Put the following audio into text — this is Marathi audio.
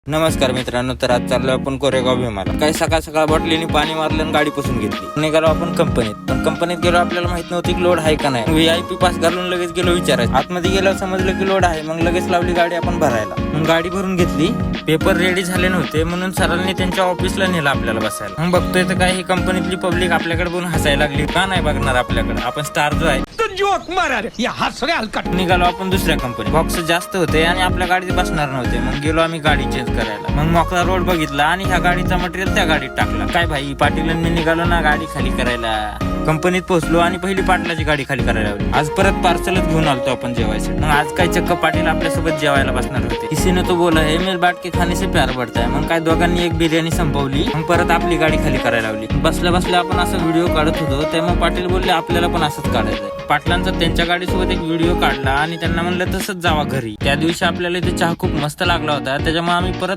नमस्कार मित्रांनो, तर आज चाललो आपण कोरेगाव भीमाला. काही सकाळ सकाळ बॉटलीने पाणी मारलं आणि गाडी पुसून घेतली. निघालो आपण कंपनीत. पण कंपनीत गेलो, आपल्याला माहित नव्हती की लोड आहे का नाही. VIP पास घालून लगेच गेलो विचारायचं. आतमध्ये गेल्यावर समजलं की लोड आहे. मग लगेच लावली गाडी आपण भरायला. मग गाडी भरून घेतली. पेपर रेडी झाले नव्हते म्हणून सरांनी त्यांच्या ऑफिसला नेलं आपल्याला बसायला. मग बघतोय तर काय, ही कंपनीतली पब्लिक आपल्याकडे बघून हसायला लागली. का नाही बघणार आपल्याकडे, आपण स्टार जो आहे. निघालो आपण दुसऱ्या कंपनी. बॉक्स जास्त होते आणि आपल्या गाडीत बसणार नव्हते. मग गेलो आम्ही गाडी चेंज करायला. मग मोकळा रोड बघितला आणि ह्या गाडीचा मटेरियल त्या गाडीत टाकला. काय भाई, पाटील मी निघालो ना गाडी खाली करायला. कंपनीत पोहोचलो आणि पहिली पाटलाची गाडी खाली करायला लावली. आज परत पार्सलच घेऊन आलतो आपण जेवायचं. मग आज काय चक्क पाटील आपल्यासोबत जेवायला बसणार होते. किसी ने तो बोला है मेरे बाट के खाने से प्यार बढ़ता है. मग काय दोघांनी एक बिर्याणी संपवली. मग परत आपली गाडी खाली करायला लावली. बसल्या बसल्या आपण असं व्हिडिओ काढत होतो तेव्हा पाटील बोलले आपल्याला पण असंच काढायचंय. पाटलांचा त्यांच्या गाडीसोबत एक व्हिडिओ काढला आणि त्यांना म्हणलं तसंच जावा घरी. त्या दिवशी आपल्याला इथे चहा खूप मस्त लागला होता, त्याच्यामुळे आम्ही परत